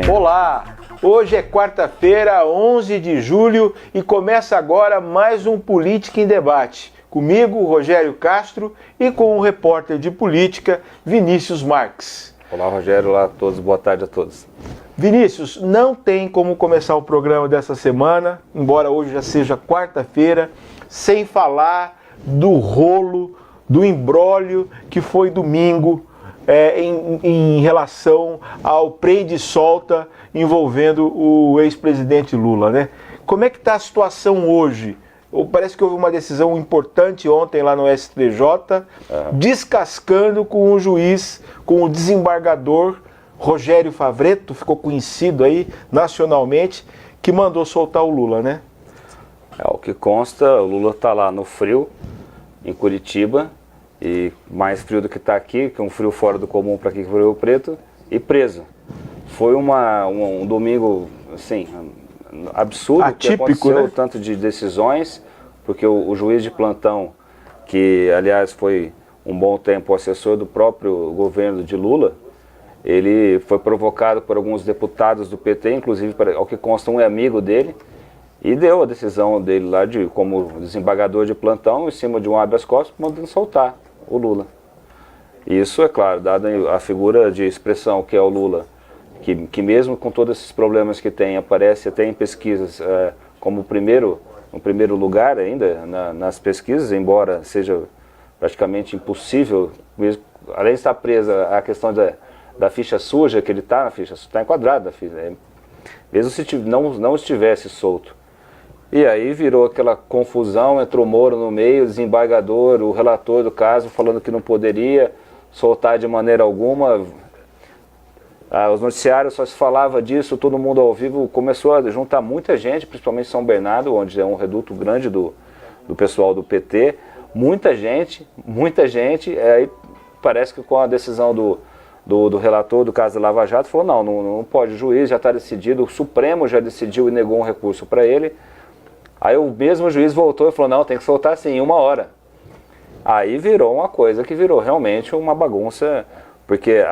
Olá! Hoje é quarta-feira, 11 de julho e começa agora mais um Política em Debate. Comigo, Rogério Castro, e com o repórter de política, Vinícius Marques. Olá, Rogério. Olá a todos. Boa tarde a todos. Vinícius, não tem como começar o programa dessa semana, embora hoje já seja quarta-feira, sem falar do rolo, do imbróglio que foi domingo em relação ao prende e solta envolvendo o ex-presidente Lula, né? Como é que está a situação hoje? Parece que houve uma decisão importante ontem lá no STJ, descascando com o juiz, com o desembargador Rogério Favretto, ficou conhecido aí nacionalmente, que mandou soltar o Lula, né? O que consta, o Lula está lá no frio, em Curitiba, e mais frio do que está aqui, que é um frio fora do comum para aqui, que foi Rio Preto, e preso. Foi um domingo, assim, absurdo, atípico, que aconteceu, né? Tanto de decisões, porque o juiz de plantão, que aliás foi um bom tempo assessor do próprio governo de Lula, ele foi provocado por alguns deputados do PT, inclusive, ao que consta, um é amigo dele, e deu a decisão dele lá como desembargador de plantão, em cima de um habeas corpus, mandando soltar o Lula. Isso, é claro, dada a figura de expressão que é o Lula, que mesmo com todos esses problemas que tem, aparece até em pesquisas como no primeiro lugar ainda nas pesquisas, embora seja praticamente impossível, mesmo, além de estar presa a questão da ficha suja, que ele está na ficha, está enquadrado na ficha, mesmo se não estivesse solto. E aí virou aquela confusão, entrou Moro no meio, o desembargador, o relator do caso, falando que não poderia soltar de maneira alguma. Os noticiários só se falava disso, todo mundo ao vivo, começou a juntar muita gente, principalmente em São Bernardo, onde é um reduto grande do pessoal do PT, muita gente, aí parece que com a decisão do relator do caso da Lava Jato, falou não pode, o juiz já está decidido, o Supremo já decidiu e negou um recurso para ele. Aí o mesmo juiz voltou e falou, não, tem que soltar assim, em 1 hora. Aí virou uma coisa que virou realmente uma bagunça, porque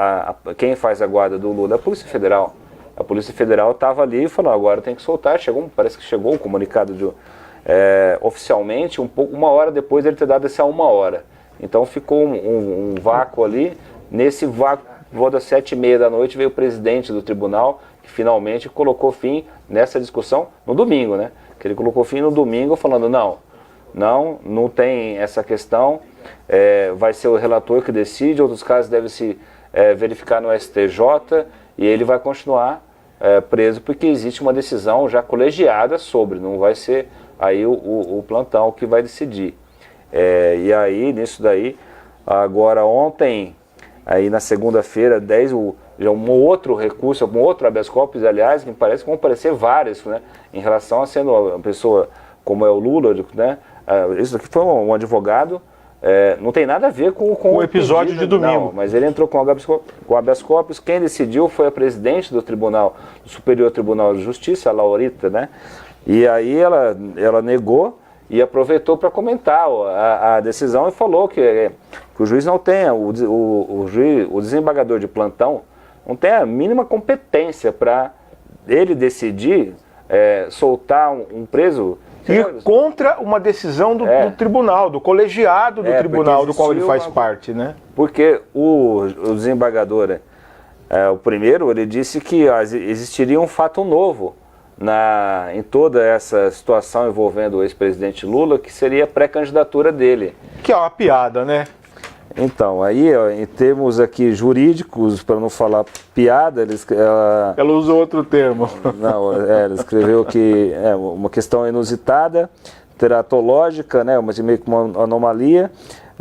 quem faz a guarda do Lula é a Polícia Federal. A Polícia Federal estava ali e falou, agora tem que soltar. Parece que chegou o comunicado oficialmente, 1 hora depois dele ter dado esse 1 hora. Então ficou um vácuo ali. Nesse vácuo, por das 7h30 da noite, veio o presidente do tribunal, que finalmente colocou fim nessa discussão no domingo, né? Que ele colocou fim no domingo falando, não tem essa questão, vai ser o relator que decide, outros casos devem se verificar no STJ, e ele vai continuar preso porque existe uma decisão já colegiada sobre, não vai ser aí o plantão que vai decidir. E aí, nisso daí, Agora ontem, aí na segunda-feira, 10, já um outro recurso, um outro habeas corpus, aliás, me parece que vão aparecer vários, né, em relação a sendo uma pessoa como é o Lula, né, isso aqui foi um advogado, não tem nada a ver com o episódio de domingo. Não, mas ele entrou com o habeas corpus, quem decidiu foi a presidente do Superior Tribunal de Justiça, a Laurita, né, e aí ela negou e aproveitou para comentar a decisão e falou que o juiz não tem, o desembargador de plantão não tem a mínima competência para ele decidir soltar um preso. Ir contra uma decisão do tribunal, do colegiado do tribunal do qual ele faz parte, né? Porque o desembargador, o primeiro, ele disse que existiria um fato novo em toda essa situação envolvendo o ex-presidente Lula, que seria a pré-candidatura dele. Que é uma piada, né? Então, aí, em termos aqui jurídicos, para não falar piada, ela usou outro termo. Não, ela escreveu que é uma questão inusitada, teratológica, né, meio que uma anomalia.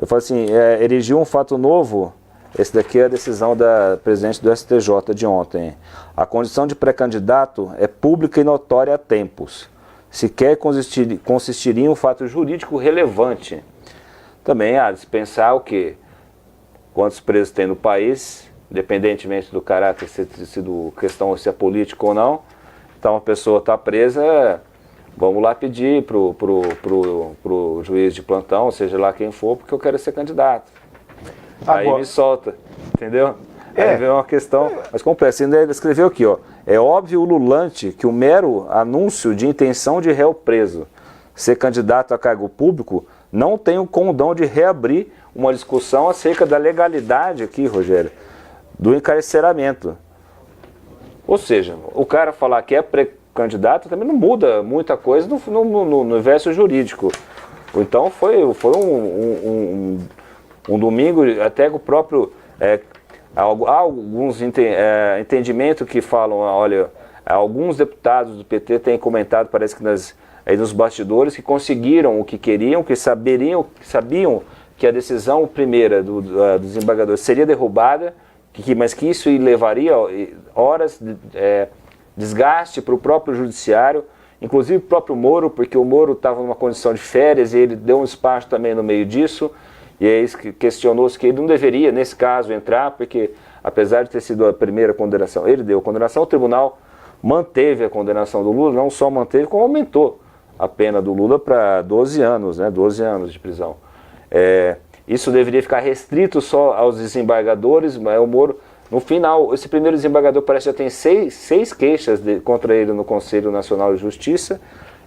Eu falo assim, erigiu um fato novo. Esse daqui é a decisão da presidente do STJ de ontem. A condição de pré-candidato é pública e notória há tempos. Sequer consistiria em um fato jurídico relevante. Também há de se pensar o quê? Quantos presos tem no país, independentemente do caráter, se é político ou não. Então a pessoa está presa, vamos lá pedir pro juiz de plantão, seja lá quem for, porque eu quero ser candidato. Aí me solta, entendeu? Aí vem uma questão, mas complexa. Ele escreveu aqui, ó, é óbvio ululante que o mero anúncio de intenção de réu preso ser candidato a cargo público não tem o condão de reabrir uma discussão acerca da legalidade aqui, Rogério, do encarceramento. Ou seja, o cara falar que é pré-candidato também não muda muita coisa no universo jurídico. Então foi um domingo, até o próprio... há alguns entendimentos que falam, olha, alguns deputados do PT têm comentado, parece que nos bastidores, que conseguiram o que queriam, que sabiam que a decisão primeira do desembargador seria derrubada, mas que isso levaria horas de desgaste para o próprio judiciário, inclusive o próprio Moro, porque o Moro estava numa condição de férias e ele deu um espaço também no meio disso, e aí questionou-se que ele não deveria, nesse caso, entrar, porque apesar de ter sido a primeira condenação, ele deu a condenação, o tribunal manteve a condenação do Lula, não só manteve, como aumentou a pena do Lula para 12 anos, né, 12 anos de prisão. Isso deveria ficar restrito só aos desembargadores, mas o Moro, no final, esse primeiro desembargador parece que já tem seis queixas contra ele no Conselho Nacional de Justiça,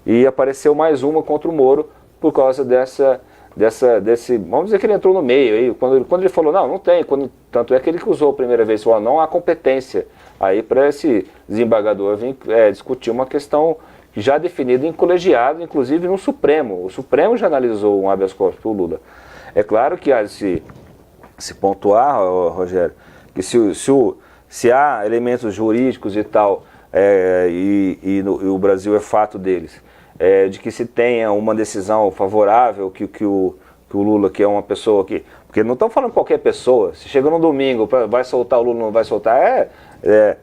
e apareceu mais uma contra o Moro por causa desse, vamos dizer que ele entrou no meio, aí, quando ele falou, não tem, tanto é que ele que usou a primeira vez, falou, não há competência aí para esse desembargador vir discutir uma questão já definida em colegiado, inclusive no Supremo. O Supremo já analisou um habeas corpus para o Lula. É claro que há de se pontuar, Rogério, que se há elementos jurídicos e tal, e o Brasil é fato deles, de que se tenha uma decisão favorável, que o Lula, que é uma pessoa que... Porque não estamos falando qualquer pessoa. Se chega no domingo, vai soltar o Lula, não vai soltar, é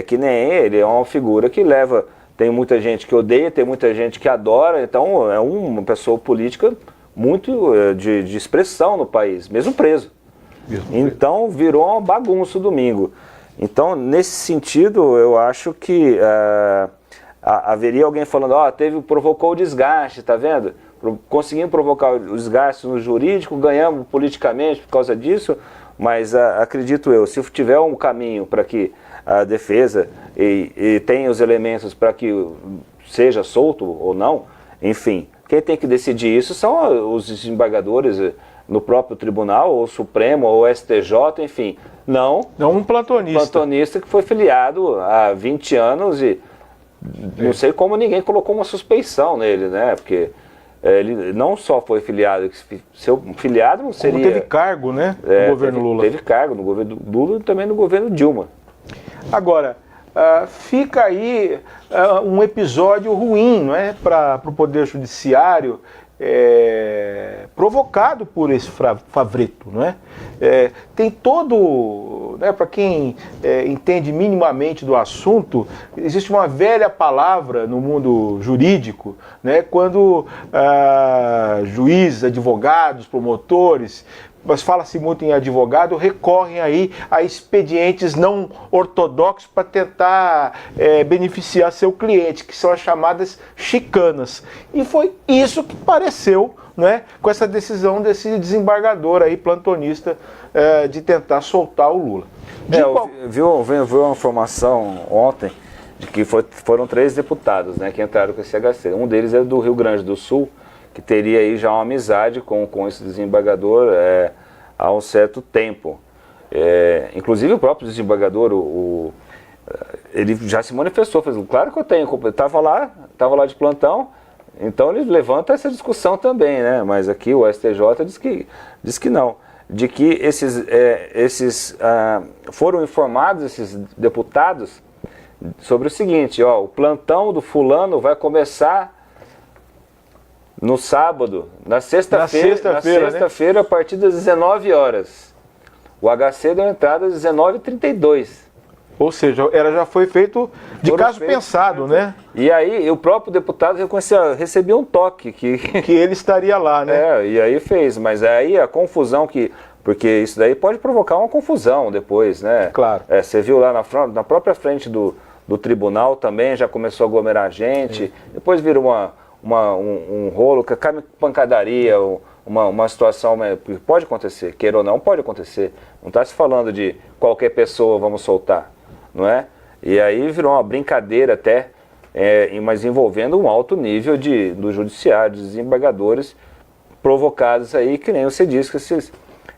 que nem ele, é uma figura que leva... Tem muita gente que odeia, tem muita gente que adora, então é uma pessoa política muito de expressão no país, mesmo preso. Então virou uma bagunça o domingo. Então, nesse sentido, eu acho que haveria alguém falando, provocou o desgaste, tá vendo? Conseguimos provocar o desgaste no jurídico, ganhamos politicamente por causa disso, mas acredito eu, se tiver um caminho para que a defesa e tenha os elementos para que seja solto ou não, enfim, quem tem que decidir isso são os desembargadores no próprio tribunal, ou Supremo, ou STJ, enfim, não um plantonista. Um plantonista que foi filiado há 20 anos e não sei como ninguém colocou uma suspeição nele, né, porque ele não só foi filiado, seu filiado não seria... Como teve cargo, né, no governo Lula. Teve cargo no governo Lula e também no governo Dilma. Agora, fica aí um episódio ruim, não é, para o Poder Judiciário, provocado por esse favreto, não é? Tem todo, né, para quem entende minimamente do assunto, existe uma velha palavra no mundo jurídico, né, quando juízes, advogados, promotores, mas fala-se muito em advogado, recorrem aí a expedientes não ortodoxos para tentar beneficiar seu cliente, que são as chamadas chicanas. E foi isso que pareceu, né, com essa decisão desse desembargador aí, plantonista, de tentar soltar o Lula. Viu uma informação ontem de que foram 3 deputados, né, que entraram com esse HC. Um deles é do Rio Grande do Sul, que teria aí já uma amizade com esse desembargador há um certo tempo. Inclusive o próprio desembargador, ele já se manifestou, falou, claro que eu tenho, estava lá de plantão, então ele levanta essa discussão também, né? Mas aqui o STJ diz que não, de que foram informados, esses deputados, sobre o seguinte, o plantão do fulano vai começar no sábado, na sexta-feira, a partir das 19 horas. O HC deu entrada às 19h32. Ou seja, já foi feito de caso pensado, né? E aí, o próprio deputado recebia um toque que ele estaria lá, né? E aí fez, mas aí a confusão porque isso daí pode provocar uma confusão depois, né? Claro. Você viu lá na própria frente do tribunal também, já começou a aglomerar gente, depois vira um rolo, pancadaria, uma situação que pode acontecer, queira ou não, pode acontecer. Não está se falando de qualquer pessoa vamos soltar, não é? E aí virou uma brincadeira até, mas envolvendo um alto nível do judiciário, dos desembargadores provocados aí, que nem você disse, que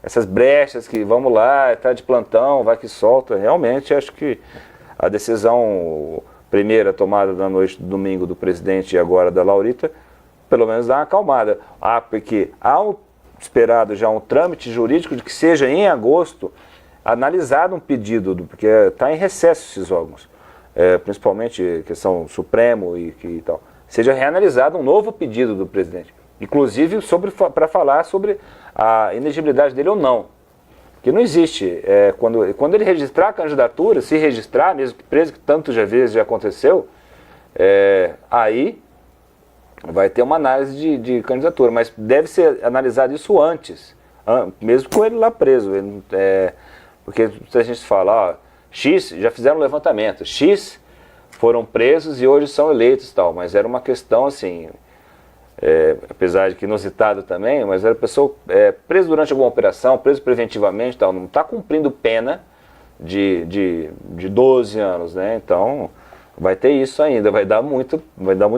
essas brechas que vamos lá, está de plantão, vai que solta. Realmente acho que a decisão primeira tomada na noite do domingo do presidente e agora da Laurita, pelo menos dá uma acalmada. Porque há esperado já um trâmite jurídico de que seja em agosto analisado um pedido, porque está em recesso esses órgãos, principalmente questão Supremo e tal, seja reanalisado um novo pedido do presidente, inclusive para falar sobre a inegibilidade dele ou não. Que não existe. Quando ele registrar a candidatura, se registrar, mesmo que preso, que tantas vezes já aconteceu, aí vai ter uma análise de candidatura, mas deve ser analisado isso antes, mesmo com ele lá preso. Porque se a gente fala, X já fizeram um levantamento, X foram presos e hoje são eleitos e tal, mas era uma questão assim, apesar de que inusitado também, mas era pessoa presa durante alguma operação, preso preventivamente e tal, não está cumprindo pena de 12 anos, né? Então vai ter isso ainda, vai dar muito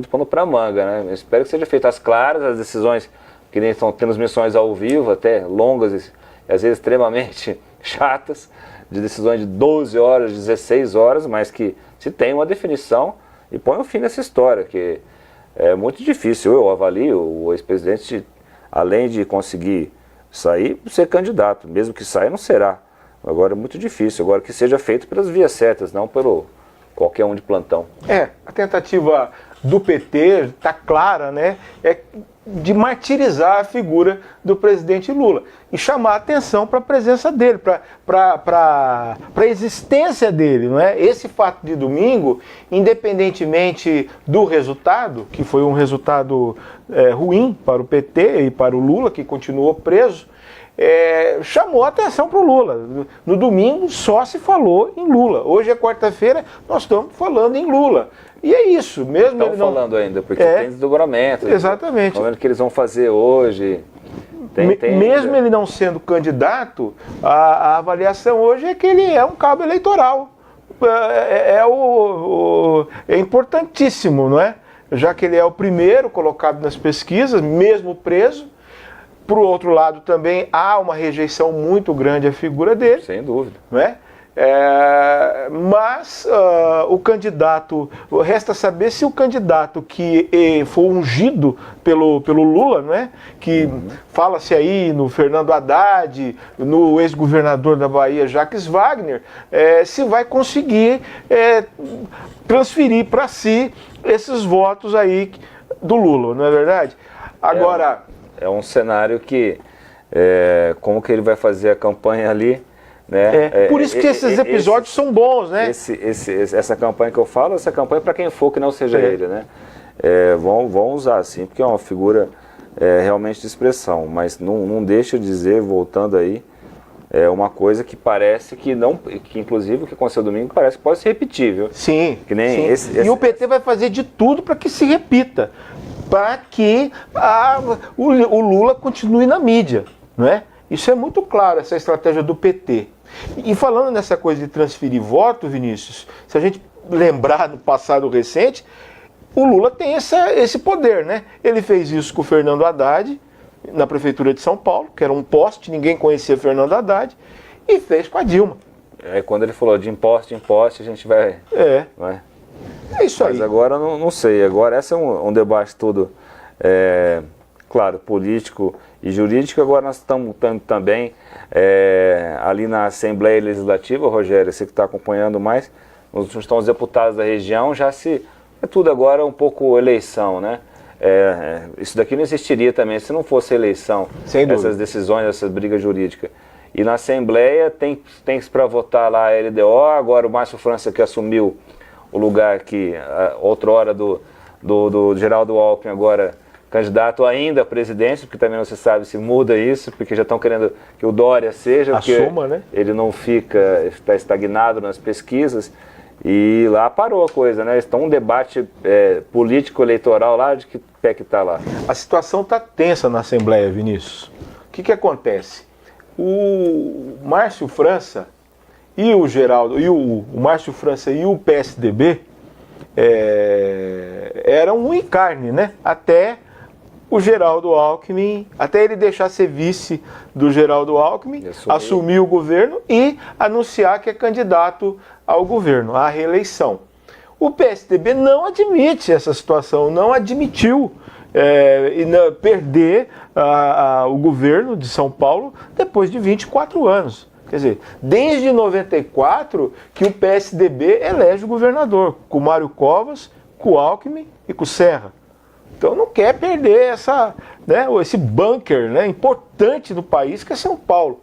pano para manga, né? Eu espero que seja feitas as claras, as decisões que nem estão tendo missões ao vivo, até longas e às vezes extremamente chatas, de decisões de 12 horas, 16 horas, mas que se tem uma definição e põe um fim nessa história, que é muito difícil. Eu avalio o ex-presidente, além de conseguir sair, ser candidato, mesmo que saia não será. Agora é muito difícil, agora que seja feito pelas vias certas, não pelo qualquer um de plantão. A tentativa do PT está clara, né? De martirizar a figura do presidente Lula e chamar a atenção para a presença dele, para a existência dele, não é? Esse fato de domingo, independentemente do resultado, que foi um resultado ruim para o PT e para o Lula, que continuou preso, chamou a atenção para o Lula. No domingo só se falou em Lula. Hoje é quarta-feira, nós estamos falando em Lula. E é isso, mesmo ele não falando ainda, porque tem desdobramento. Exatamente. Falando que eles vão fazer hoje. Mesmo ele não sendo candidato, a avaliação hoje é que ele é um cabo eleitoral. É importantíssimo, não é? Já que ele é o primeiro colocado nas pesquisas, mesmo preso. Por outro lado, também há uma rejeição muito grande à figura dele. Sem dúvida. Não é? Mas o candidato, resta saber se o candidato que for ungido pelo Lula, não é? Que fala-se aí no Fernando Haddad, no ex-governador da Bahia, Jacques Wagner, se vai conseguir transferir para si esses votos aí do Lula, não é verdade? Agora... É um cenário que, como que ele vai fazer a campanha ali, né? Por isso que esses episódios são bons, né? Essa campanha que eu falo, essa campanha para quem for que não seja ele, né? Vão usar, assim, porque é uma figura realmente de expressão, mas não deixa de dizer, voltando aí, uma coisa que parece que não, que inclusive o que aconteceu domingo parece que pode ser repetível. Sim, que nem sim. E o PT vai fazer de tudo para que se repita, para que o Lula continue na mídia, não é? Isso é muito claro, essa estratégia do PT. E falando nessa coisa de transferir voto, Vinícius, se a gente lembrar do passado recente, o Lula tem esse poder, né? Ele fez isso com o Fernando Haddad, na Prefeitura de São Paulo, que era um poste, ninguém conhecia Fernando Haddad, e fez com a Dilma. Quando ele falou de imposto, a gente vai... Vai. É isso aí. Mas agora não sei, agora esse é um debate todo, claro, político e jurídico. Agora nós estamos também ali na Assembleia Legislativa, Rogério, você que está acompanhando mais, estão os deputados da região, é tudo agora um pouco eleição, né? Isso daqui não existiria também se não fosse eleição, essas decisões, essas brigas jurídicas. E na Assembleia tem para votar lá a LDO, agora o Márcio França que assumiu o lugar que outrora do Geraldo Alckmin, agora candidato ainda a presidente, porque também não se sabe se muda isso, porque já estão querendo que o Dória seja, assuma, né? Ele não está estagnado nas pesquisas. E lá parou a coisa, né? Está um debate político-eleitoral lá, de que pé que está lá. A situação está tensa na Assembleia, Vinícius. O que acontece? O Márcio França e o Geraldo, o Márcio França e o PSDB eram um em carne, né? Até o Geraldo Alckmin, até ele deixar ser vice do Geraldo Alckmin, assumir o governo e anunciar que é candidato ao governo, à reeleição. O PSDB não admite essa situação, não admitiu perder o governo de São Paulo depois de 24 anos. Quer dizer, desde 94 que o PSDB elege o governador, com o Mário Covas, com o Alckmin e com o Serra. Então não quer perder esse bunker, né, importante do país que é São Paulo.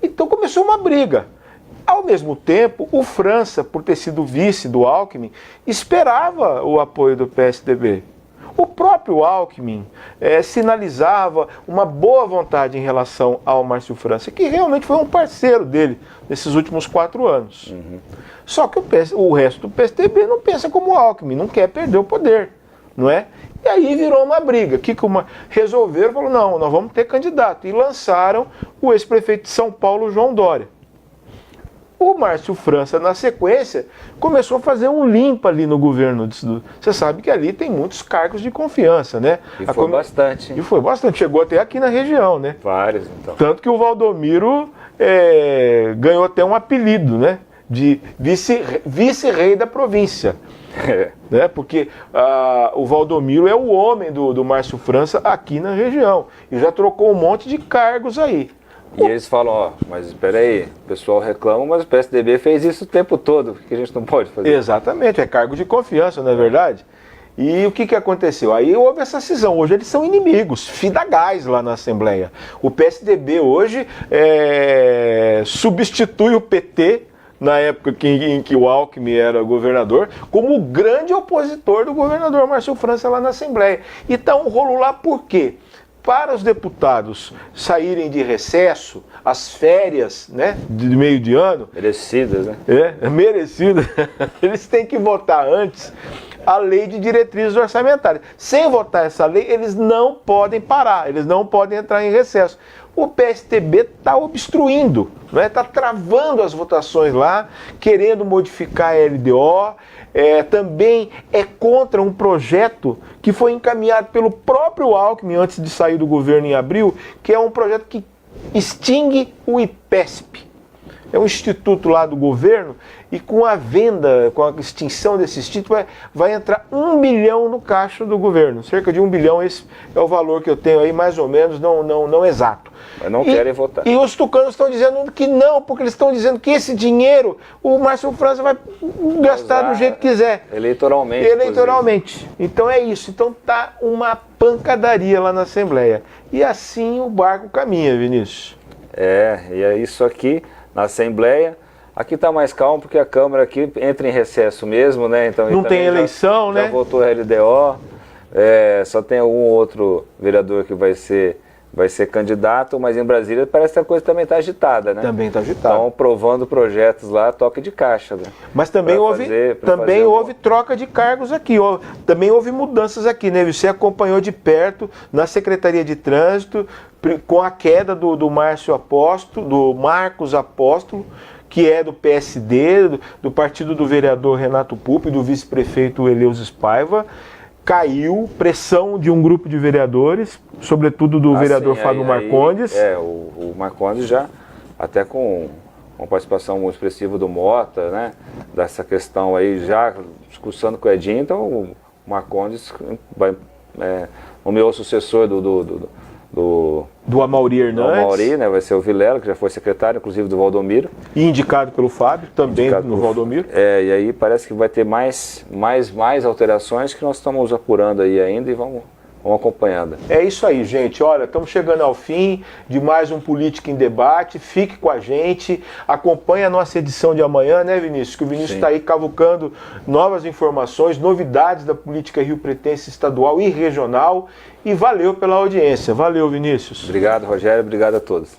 Então começou uma briga. Ao mesmo tempo, o França, por ter sido vice do Alckmin, esperava o apoio do PSDB. O próprio Alckmin sinalizava uma boa vontade em relação ao Márcio França, que realmente foi um parceiro dele nesses últimos 4 anos. Uhum. Só que o resto do PSDB não pensa como o Alckmin, não quer perder o poder, não é? E aí virou uma briga. Resolveram, falaram, não, nós vamos ter candidato. E lançaram o ex-prefeito de São Paulo, João Dória. O Márcio França, na sequência, começou a fazer um limpa ali no governo. Você sabe que ali tem muitos cargos de confiança, né? E foi bastante. E foi bastante. Chegou até aqui na região, né? Vários, então. Tanto que o Valdomiro ganhou até um apelido, né? De vice-rei da província. Né? Porque o Valdomiro é o homem do Márcio França aqui na região. E já trocou um monte de cargos aí. E eles falam, mas espera aí, o pessoal reclama, mas o PSDB fez isso o tempo todo, o que a gente não pode fazer? Exatamente, é cargo de confiança, não é verdade? E o que aconteceu? Aí houve essa cisão, hoje eles são inimigos, fidagais lá na Assembleia. O PSDB hoje substitui o PT, na época em que o Alckmin era governador, como o grande opositor do governador Márcio França lá na Assembleia. E tá um rolo lá por quê? Para os deputados saírem de recesso, as férias, né, de meio de ano... Merecidas, né? Merecidas. Eles têm que votar antes a lei de diretrizes orçamentárias. Sem votar essa lei, eles não podem parar, eles não podem entrar em recesso. O PSDB está obstruindo, está travando as votações lá, querendo modificar a LDO, também é contra um projeto que foi encaminhado pelo próprio Alckmin antes de sair do governo em abril, que é um projeto que extingue o IPESP. é um instituto lá do governo, e com a venda, com a extinção desse instituto, vai entrar 1 bilhão no caixa do governo. Cerca de 1 bilhão, esse é o valor que eu tenho aí, mais ou menos, não exato. Mas não querem votar. E os tucanos estão dizendo que não, porque eles estão dizendo que esse dinheiro o Márcio França vai gastar do jeito que quiser. Eleitoralmente. Eleitoralmente. Então é isso. Então tá uma pancadaria lá na Assembleia. E assim o barco caminha, Vinícius. E é isso aqui na Assembleia. Aqui está mais calmo porque a Câmara aqui entra em recesso mesmo, né? Então, não tem eleição, né? Já votou a LDO, só tem algum outro vereador que vai ser candidato, mas em Brasília parece que a coisa também está agitada, né? Também está agitada. Estão provando projetos lá, toque de caixa. Né? Mas também houve troca de cargos aqui, também houve mudanças aqui, né? Você acompanhou de perto na Secretaria de Trânsito, com a queda do Marcos Apóstolo, que é do PSD, do partido do vereador Renato Pupo e do vice-prefeito Eleusis Paiva. Caiu, pressão de um grupo de vereadores, sobretudo do vereador Fábio Marcondes. O Marcondes já, até com uma participação muito expressiva do Mota, né? Dessa questão aí, já discussando com o Edinho, então o Marcondes vai nomeou o sucessor do Amaury Hernandes. Do Amaury, né? Vai ser o Vilela, que já foi secretário, inclusive, do Valdomiro. E indicado pelo Fábio, também no Valdomiro. E aí parece que vai ter mais alterações que nós estamos apurando aí ainda e vamos acompanhando. É isso aí, gente. Olha, estamos chegando ao fim de mais um Política em Debate. Fique com a gente, acompanhe a nossa edição de amanhã, né, Vinícius? Que o Vinícius está aí cavucando novas informações, novidades da política rio-pretense estadual e regional. E valeu pela audiência. Valeu, Vinícius. Obrigado, Rogério. Obrigado a todos.